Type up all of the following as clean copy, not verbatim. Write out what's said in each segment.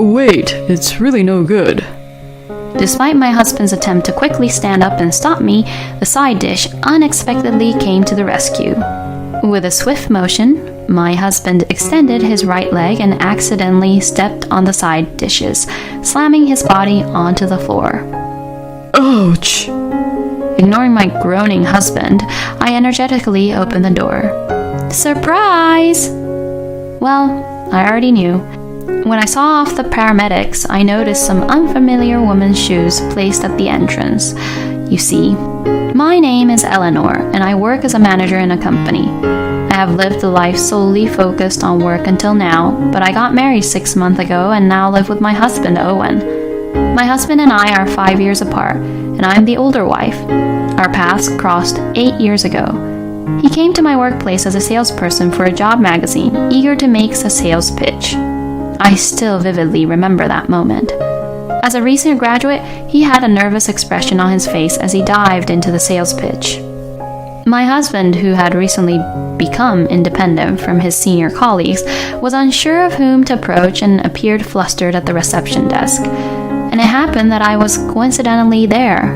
Wait, it's really no good. Despite my husband's attempt to quickly stand up and stop me, the side dish unexpectedly came to the rescue. With a swift motion, my husband extended his right leg and accidentally stepped on the side dishes, slamming his body onto the floor. Ouch! Ignoring my groaning husband, I energetically opened the door. Surprise! Well, I already knew. When I saw off the paramedics, I noticed some unfamiliar woman's shoes placed at the entrance. You see, my name is Eleanor, and I work as a manager in a company. I have lived a life solely focused on work until now, but I got married 6 months ago and now live with my husband, Owen. My husband and I are 5 years apart, and I'm the older wife. Our paths crossed 8 years ago. He came to my workplace as a salesperson for a job magazine, eager to make a sales pitch. I still vividly remember that moment. As a recent graduate, he had a nervous expression on his face as he dived into the sales pitch. My husband, who had recently become independent from his senior colleagues, was unsure of whom to approach and appeared flustered at the reception desk. And it happened that I was coincidentally there.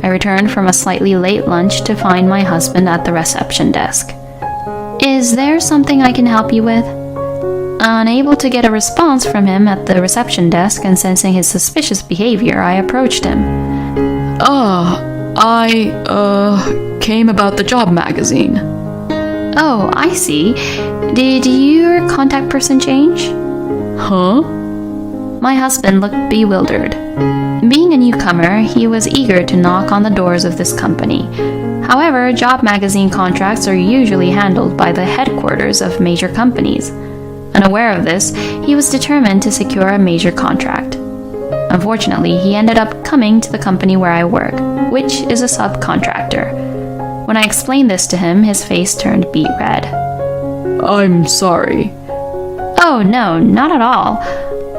I returned from a slightly late lunch to find my husband at the reception desk. "Is there something I can help you with?" Unable to get a response from him at the reception desk and sensing his suspicious behavior, I approached him. I came about the job magazine. Oh, I see. Did your contact person change? Huh? My husband looked bewildered. Being a newcomer, he was eager to knock on the doors of this company. However, job magazine contracts are usually handled by the headquarters of major companies. Unaware of this, he was determined to secure a major contract. Unfortunately, he ended up coming to the company where I work, which is a subcontractor. When I explained this to him, his face turned beet red. I'm sorry. Oh, no, not at all.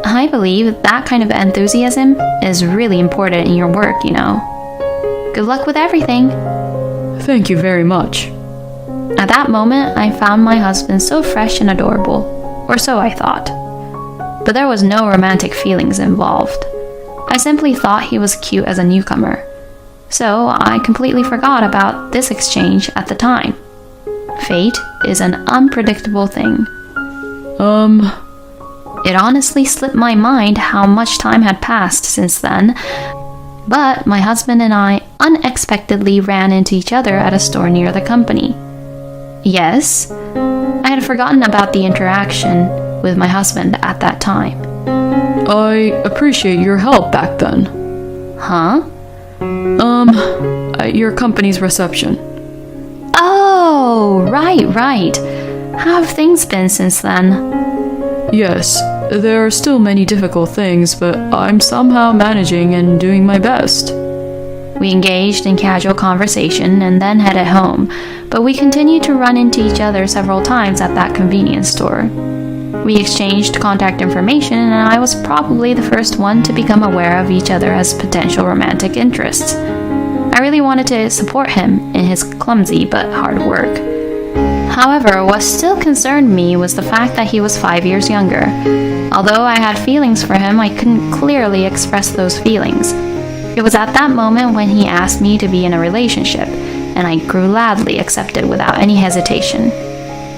I believe that kind of enthusiasm is really important in your work, you know. Good luck with everything. Thank you very much. At that moment, I found my husband so fresh and adorable. Or so I thought. But there was no romantic feelings involved. I simply thought he was cute as a newcomer. So I completely forgot about this exchange at the time. Fate is an unpredictable thing. It honestly slipped my mind how much time had passed since then. But my husband and I unexpectedly ran into each other at a store near the company. Yes, I had forgotten about the interaction with my husband at that time. I appreciate your help back then. Huh? At your company's reception. Oh, right. How have things been since then? Yes, there are still many difficult things, but I'm somehow managing and doing my best. We engaged in casual conversation and then headed home, but we continued to run into each other several times at that convenience store. We exchanged contact information, and I was probably the first one to become aware of each other as potential romantic interests. I really wanted to support him in his clumsy but hard work. However, what still concerned me was the fact that he was 5 years younger. Although I had feelings for him, I couldn't clearly express those feelings. It was at that moment when he asked me to be in a relationship, and I gladly accepted without any hesitation.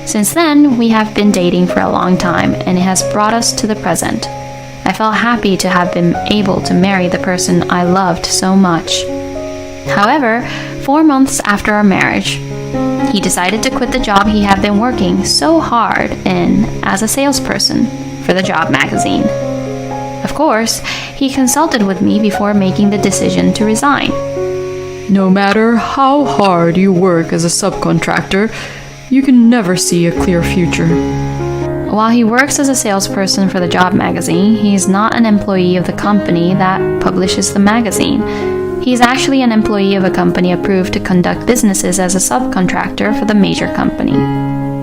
Since then, we have been dating for a long time, and it has brought us to the present. I felt happy to have been able to marry the person I loved so much. However, 4 months after our marriage, he decided to quit the job he had been working so hard in as a salesperson for the job magazine. Of course, he consulted with me before making the decision to resign. No matter how hard you work as a subcontractor, you can never see a clear future. While he works as a salesperson for the job magazine, he is not an employee of the company that publishes the magazine. He is actually an employee of a company approved to conduct businesses as a subcontractor for the major company.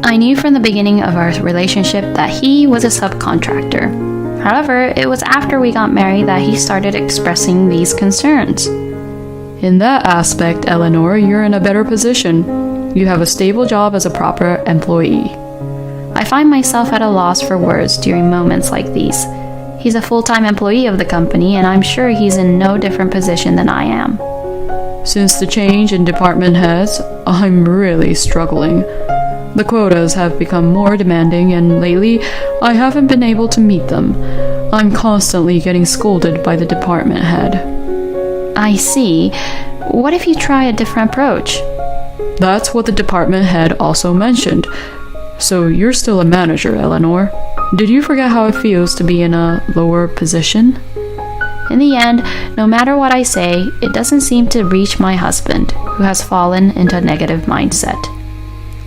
I knew from the beginning of our relationship that he was a subcontractor. However, it was after we got married that he started expressing these concerns. In that aspect, Eleanor, you're in a better position. You have a stable job as a proper employee. I find myself at a loss for words during moments like these. He's a full-time employee of the company, and I'm sure he's in no different position than I am. Since the change in department heads, I'm really struggling. The quotas have become more demanding, and lately, I haven't been able to meet them. I'm constantly getting scolded by the department head. I see. What if you try a different approach? That's what the department head also mentioned. So you're still a manager, Eleanor. Did you forget how it feels to be in a lower position? In the end, no matter what I say, it doesn't seem to reach my husband, who has fallen into a negative mindset.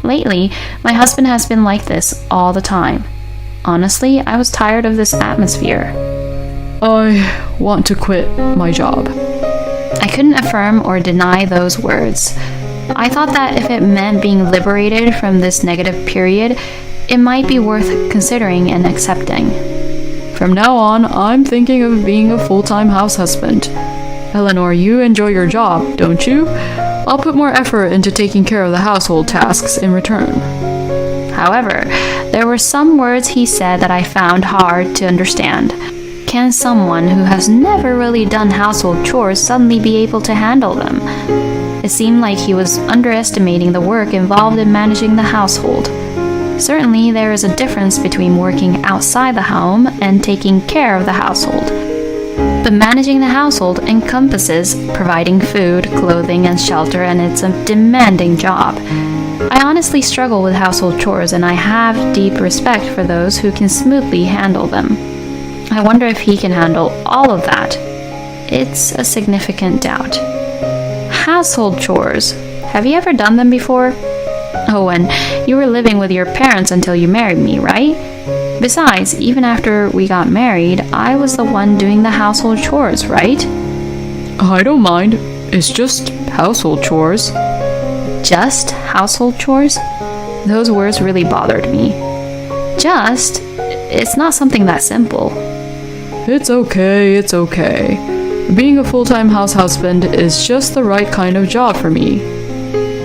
Lately, my husband has been like this all the time. Honestly, I was tired of this atmosphere. I want to quit my job. I couldn't affirm or deny those words. I thought that if it meant being liberated from this negative period, it might be worth considering and accepting. From now on, I'm thinking of being a full-time house husband. Eleanor, you enjoy your job, don't you? I'll put more effort into taking care of the household tasks in return. However, there were some words he said that I found hard to understand. Can someone who has never really done household chores suddenly be able to handle them? It seemed like he was underestimating the work involved in managing the household. Certainly, there is a difference between working outside the home and taking care of the household. But managing the household encompasses providing food, clothing, and shelter, and it's a demanding job. I honestly struggle with household chores, and I have deep respect for those who can smoothly handle them. I wonder if he can handle all of that. It's a significant doubt. Household chores. Have you ever done them before? Oh, and you were living with your parents until you married me, right? Besides, even after we got married, I was the one doing the household chores, right? I don't mind. It's just household chores. Just household chores? Those words really bothered me. Just? It's not something that simple. It's okay, it's okay. Being a full-time house husband is just the right kind of job for me.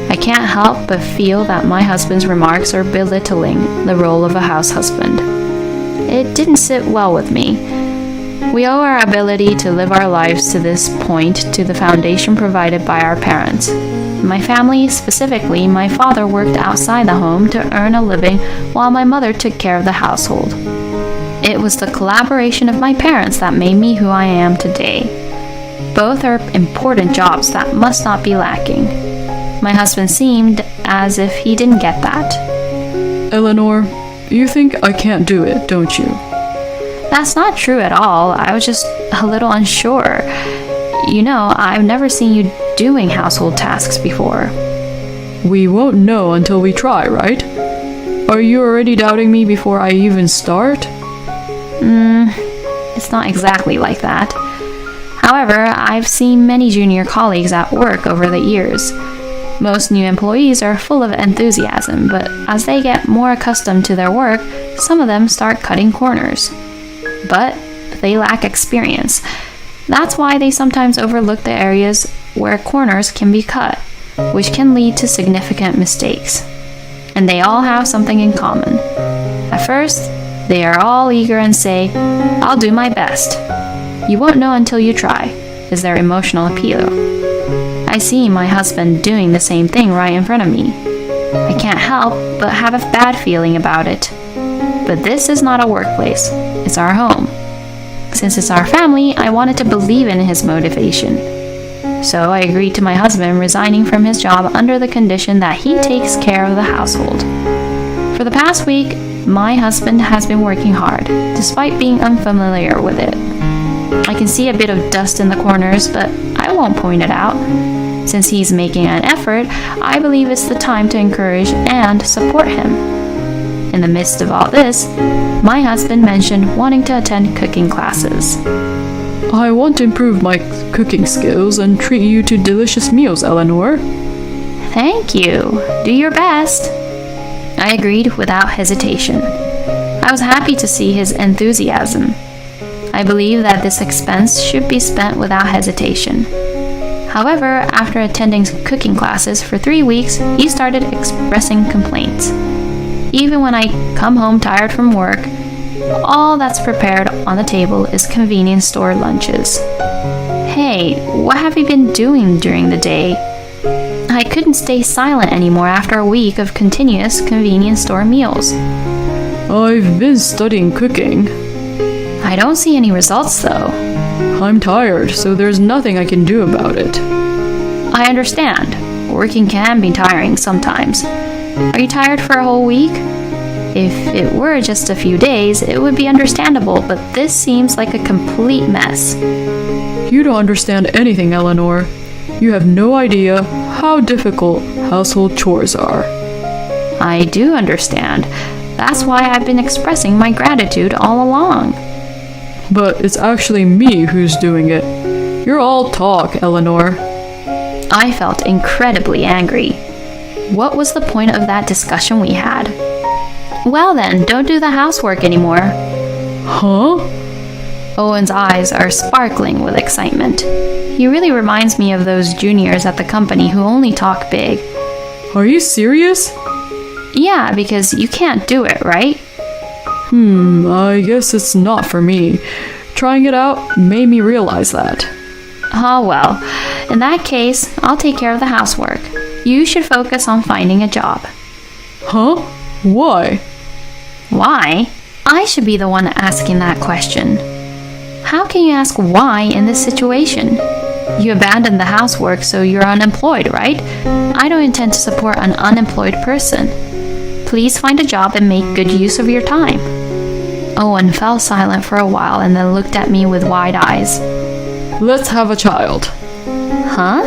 I can't help but feel that my husband's remarks are belittling the role of a house husband. It didn't sit well with me. We owe our ability to live our lives to this point to the foundation provided by our parents. My family, specifically, my father worked outside the home to earn a living while my mother took care of the household. It was the collaboration of my parents that made me who I am today. Both are important jobs that must not be lacking. My husband seemed as if he didn't get that. Eleanor, you think I can't do it, don't you? That's not true at all. I was just a little unsure. You know, I've never seen you doing household tasks before. We won't know until we try, right? Are you already doubting me before I even start? It's not exactly like that. However, I've seen many junior colleagues at work over the years. Most new employees are full of enthusiasm, but as they get more accustomed to their work, some of them start cutting corners. But they lack experience. That's why they sometimes overlook the areas where corners can be cut, which can lead to significant mistakes. And they all have something in common. At first, they are all eager and say, "I'll do my best." You won't know until you try, is their emotional appeal. I see my husband doing the same thing right in front of me. I can't help but have a bad feeling about it. But this is not a workplace, it's our home. Since it's our family, I wanted to believe in his motivation. So I agreed to my husband resigning from his job under the condition that he takes care of the household. For the past week, my husband has been working hard, despite being unfamiliar with it. I can see a bit of dust in the corners, but I won't point it out. Since he's making an effort, I believe it's the time to encourage and support him. In the midst of all this, my husband mentioned wanting to attend cooking classes. I want to improve my cooking skills and treat you to delicious meals, Eleanor. Thank you. Do your best. I agreed without hesitation. I was happy to see his enthusiasm. I believe that this expense should be spent without hesitation. However, after attending cooking classes for 3 weeks, he started expressing complaints. Even when I come home tired from work, All that's prepared on the table is convenience store lunches. Hey, what have you been doing during the day? I couldn't stay silent anymore after a week of continuous convenience store meals. I've been studying cooking. I don't see any results though. I'm tired, so there's nothing I can do about it. I understand. Working can be tiring sometimes. Are you tired for a whole week? If it were just a few days, it would be understandable, but this seems like a complete mess. You don't understand anything, Eleanor. You have no idea how difficult household chores are. I do understand. That's why I've been expressing my gratitude all along. But it's actually me who's doing it. You're all talk, Eleanor. I felt incredibly angry. What was the point of that discussion we had? Well then, don't do the housework anymore. Huh? Owen's eyes are sparkling with excitement. He really reminds me of those juniors at the company who only talk big. Are you serious? Yeah, because you can't do it, right? I guess it's not for me. Trying it out made me realize that. Oh well, in that case, I'll take care of the housework. You should focus on finding a job. Huh? Why? Why? I should be the one asking that question. How can you ask why in this situation? You abandoned the housework, so you're unemployed, right? I don't intend to support an unemployed person. Please find a job and make good use of your time. Owen fell silent for a while and then looked at me with wide eyes. Let's have a child. Huh?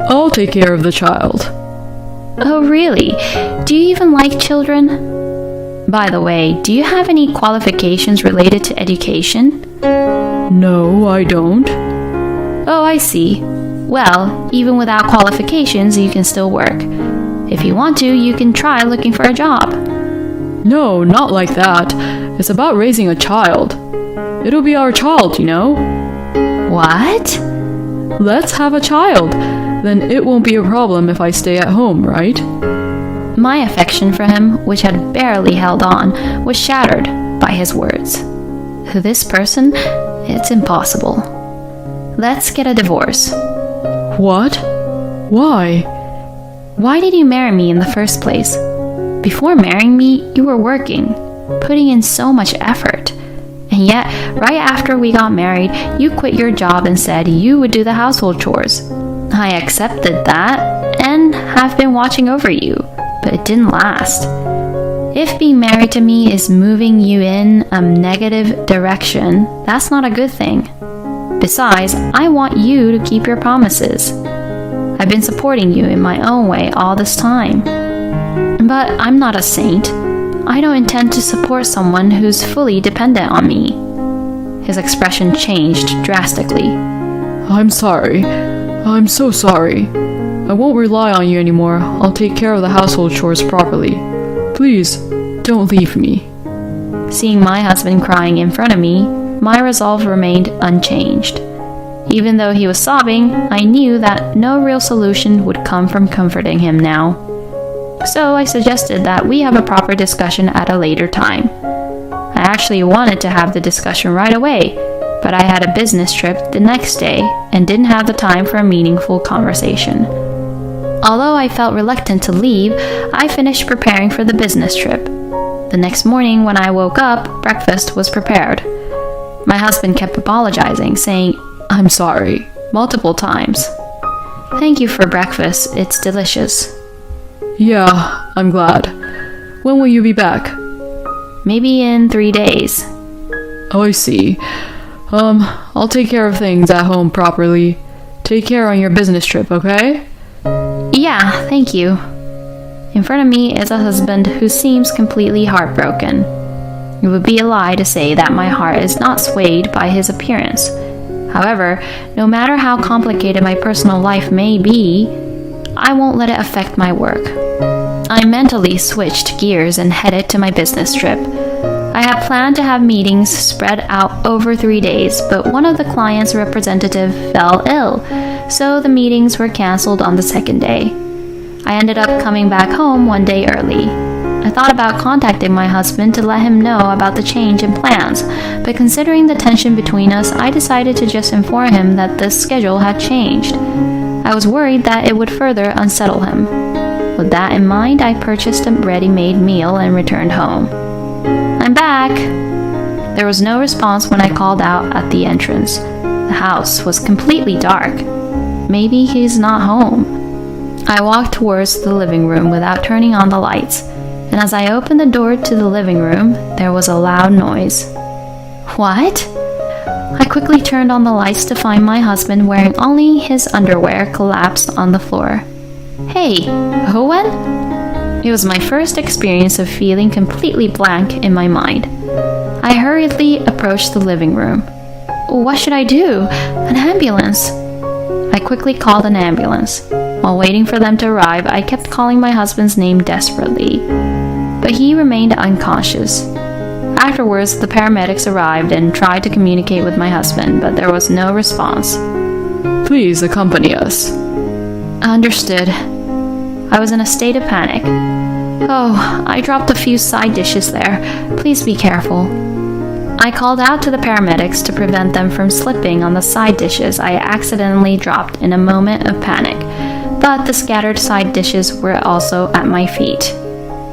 I'll take care of the child. Oh, really? Do you even like children? By the way, do you have any qualifications related to education? No, I don't. Oh, I see. Well, even without qualifications, you can still work. If you want to, you can try looking for a job. No, not like that. It's about raising a child. It'll be our child, you know? What? Let's have a child. Then it won't be a problem if I stay at home, right? My affection for him, which had barely held on, was shattered by his words. To this person, it's impossible. Let's get a divorce. What? Why? Why did you marry me in the first place? Before marrying me, you were working, putting in so much effort. And yet, right after we got married, you quit your job and said you would do the household chores. I accepted that and have been watching over you, but it didn't last. If being married to me is moving you in a negative direction, that's not a good thing. Besides, I want you to keep your promises. I've been supporting you in my own way all this time. But I'm not a saint. I don't intend to support someone who's fully dependent on me. His expression changed drastically. I'm sorry. I'm so sorry. I won't rely on you anymore. I'll take care of the household chores properly. Please, don't leave me. Seeing my husband crying in front of me, my resolve remained unchanged. Even though he was sobbing, I knew that no real solution would come from comforting him now. So I suggested that we have a proper discussion at a later time. I actually wanted to have the discussion right away, but I had a business trip the next day and didn't have the time for a meaningful conversation. Although I felt reluctant to leave, I finished preparing for the business trip. The next morning when I woke up, breakfast was prepared. My husband kept apologizing, saying, I'm sorry, multiple times. "Thank you for breakfast, it's delicious." Yeah, I'm glad. When will you be back? Maybe in 3 days. Oh, I see. I'll take care of things at home properly. Take care on your business trip, okay? Yeah, thank you. In front of me is a husband who seems completely heartbroken. It would be a lie to say that my heart is not swayed by his appearance. However, no matter how complicated my personal life may be, I won't let it affect my work. I mentally switched gears and headed to my business trip. I had planned to have meetings spread out over 3 days, but one of the client's representatives fell ill, so the meetings were canceled on the second day. I ended up coming back home one day early. I thought about contacting my husband to let him know about the change in plans, but considering the tension between us, I decided to just inform him that the schedule had changed. I was worried that it would further unsettle him. With that in mind, I purchased a ready-made meal and returned home. "I'm back." There was no response when I called out at the entrance. The house was completely dark. Maybe he's not home. I walked towards the living room without turning on the lights, and as I opened the door to the living room, there was a loud noise. What? I quickly turned on the lights to find my husband wearing only his underwear collapsed on the floor. "Hey, Owen?" It was my first experience of feeling completely blank in my mind. I hurriedly approached the living room. What should I do? An ambulance. I quickly called an ambulance. While waiting for them to arrive, I kept calling my husband's name desperately, but he remained unconscious. Afterwards, the paramedics arrived and tried to communicate with my husband, but there was no response. Please accompany us. Understood. I was in a state of panic. Oh, I dropped a few side dishes there. Please be careful. I called out to the paramedics to prevent them from slipping on the side dishes I accidentally dropped in a moment of panic, but the scattered side dishes were also at my feet.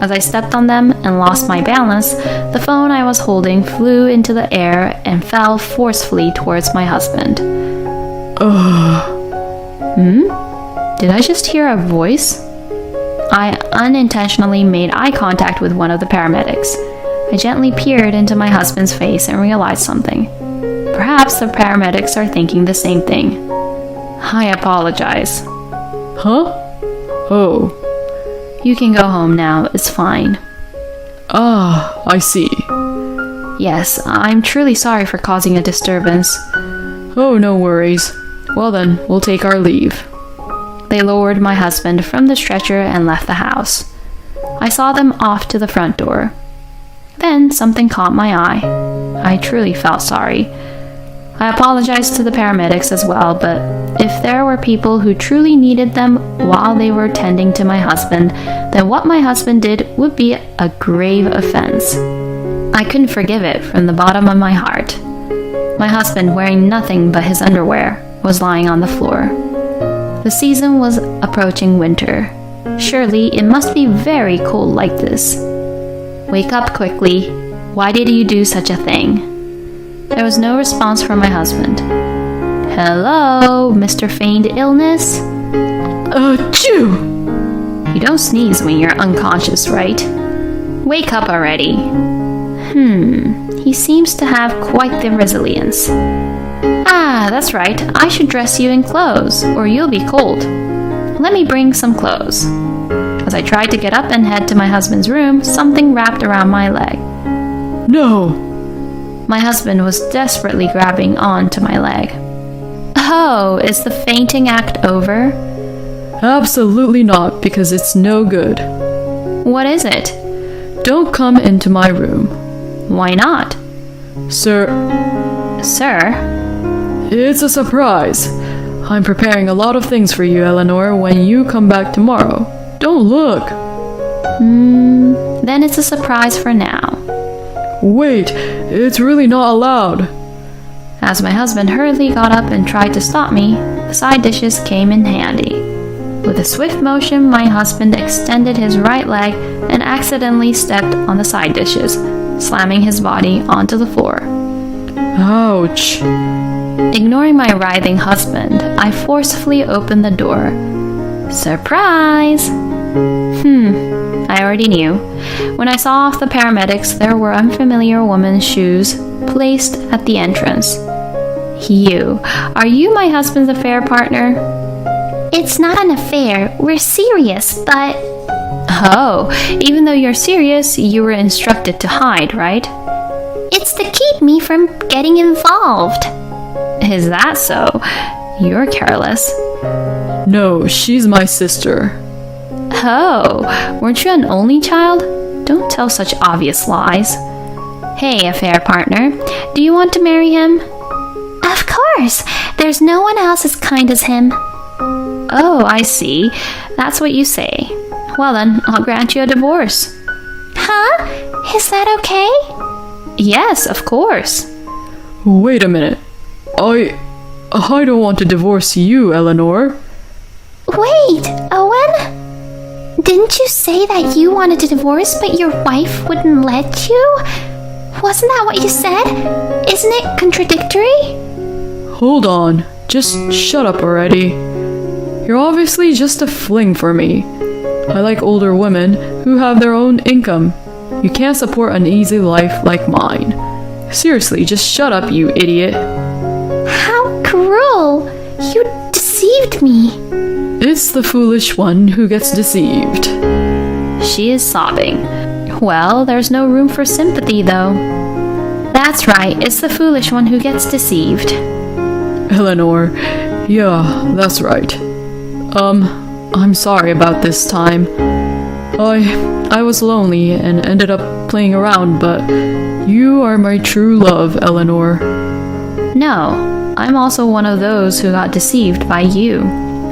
As I stepped on them and lost my balance, the phone I was holding flew into the air and fell forcefully towards my husband. Did I just hear a voice? I unintentionally made eye contact with one of the paramedics. I gently peered into my husband's face and realized something. Perhaps the paramedics are thinking the same thing. I apologize. Huh? Oh. You can go home now, it's fine. Ah, I see. Yes, I'm truly sorry for causing a disturbance. Oh, no worries. Well then, we'll take our leave. They lowered my husband from the stretcher and left the house. I saw them off to the front door. Then something caught my eye. I truly felt sorry. I apologized to the paramedics as well, but if there were people who truly needed them while they were tending to my husband, then what my husband did would be a grave offense. I couldn't forgive it from the bottom of my heart. My husband, wearing nothing but his underwear, was lying on the floor. The season was approaching winter. Surely it must be very cold like this. Wake up quickly. Why did you do such a thing? There was no response from my husband. Hello, Mr. Feigned Illness? Achoo! You don't sneeze when you're unconscious, right? Wake up already. He seems to have quite the resilience. Ah, that's right. I should dress you in clothes, or you'll be cold. Let me bring some clothes. As I tried to get up and head to my husband's room, something wrapped around my leg. No! My husband was desperately grabbing on to my leg. Oh, is the fainting act over? Absolutely not, because it's no good. What is it? Don't come into my room. Why not? Sir? It's a surprise. I'm preparing a lot of things for you, Eleanor, when you come back tomorrow. Don't look. Then it's a surprise for now. Wait, it's really not allowed. As my husband hurriedly got up and tried to stop me, the side dishes came in handy. With a swift motion, my husband extended his right leg and accidentally stepped on the side dishes, slamming his body onto the floor. Ouch. Ignoring my writhing husband, I forcefully opened the door. Surprise! I already knew. When I saw off the paramedics, there were unfamiliar woman's shoes placed at the entrance. Are you my husband's affair partner? It's not an affair. We're serious, but... Oh, even though you're serious, you were instructed to hide, right? It's to keep me from getting involved. Is that so? You're careless. No, she's my sister. Oh, weren't you an only child? Don't tell such obvious lies. Hey, affair partner, do you want to marry him? Of course. There's no one else as kind as him. Oh, I see. That's what you say. Well then, I'll grant you a divorce. Huh? Is that okay? Yes, of course. Wait a minute. I don't want to divorce you, Eleanor. Wait, Owen? Didn't you say that you wanted to divorce but your wife wouldn't let you? Wasn't that what you said? Isn't it contradictory? Hold on. Just shut up already. You're obviously just a fling for me. I like older women who have their own income. You can't support an easy life like mine. Seriously, just shut up, you idiot. How cruel! You deceived me. It's the foolish one who gets deceived. She is sobbing. Well, there's no room for sympathy, though. That's right, it's the foolish one who gets deceived. Eleanor, yeah, that's right. I'm sorry about this time. I was lonely and ended up playing around, but you are my true love, Eleanor. No, I'm also one of those who got deceived by you.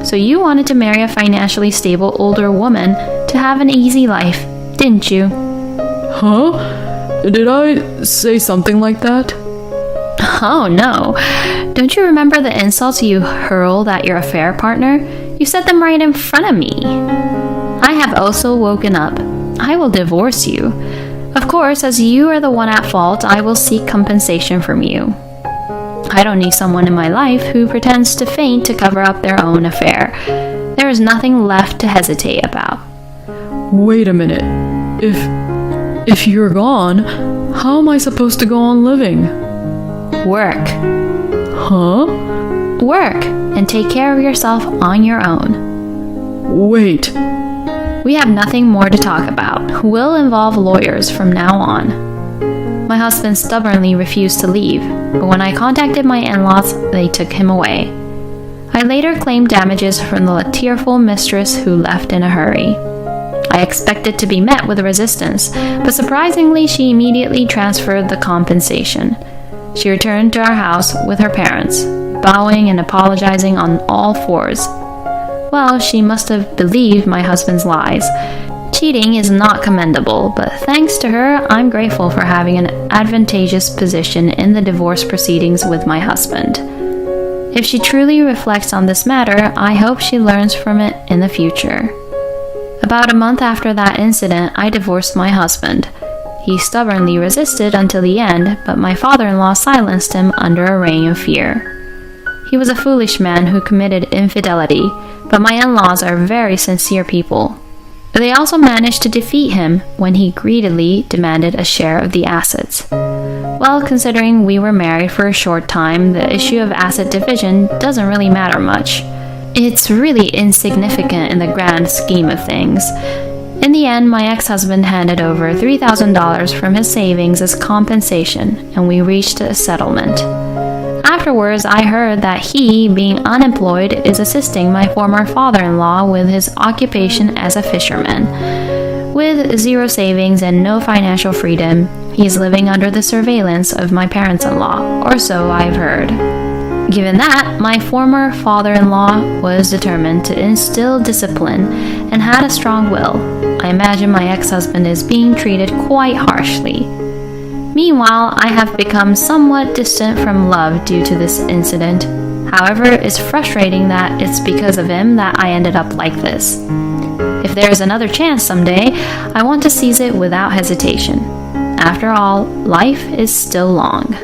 So you wanted to marry a financially stable older woman to have an easy life, didn't you? Huh? Did I say something like that? Oh no. Don't you remember the insults you hurled at your affair partner? You said them right in front of me. I have also woken up. I will divorce you. Of course, as you are the one at fault, I will seek compensation from you. I don't need someone in my life who pretends to faint to cover up their own affair. There is nothing left to hesitate about. Wait a minute. If you're gone, how am I supposed to go on living? Work. Huh? Work and take care of yourself on your own. Wait. We have nothing more to talk about. We'll involve lawyers from now on. My husband stubbornly refused to leave, but when I contacted my in-laws, they took him away. I later claimed damages from the tearful mistress who left in a hurry. I expected to be met with resistance, but surprisingly, she immediately transferred the compensation. She returned to our house with her parents, bowing and apologizing on all fours. Well, she must have believed my husband's lies. Cheating is not commendable, but thanks to her, I'm grateful for having an advantageous position in the divorce proceedings with my husband. If she truly reflects on this matter, I hope she learns from it in the future. About a month after that incident, I divorced my husband. He stubbornly resisted until the end, but my father-in-law silenced him under a reign of fear. He was a foolish man who committed infidelity, but my in-laws are very sincere people. They also managed to defeat him when he greedily demanded a share of the assets. Well, considering we were married for a short time, the issue of asset division doesn't really matter much. It's really insignificant in the grand scheme of things. In the end, my ex-husband handed over $3,000 from his savings as compensation, and we reached a settlement. Afterwards, I heard that he, being unemployed, is assisting my former father-in-law with his occupation as a fisherman. With zero savings and no financial freedom, he is living under the surveillance of my parents-in-law, or so I've heard. Given that, my former father-in-law was determined to instill discipline and had a strong will. I imagine my ex-husband is being treated quite harshly. Meanwhile, I have become somewhat distant from love due to this incident. However, it's frustrating that it's because of him that I ended up like this. If there is another chance someday, I want to seize it without hesitation. After all, life is still long.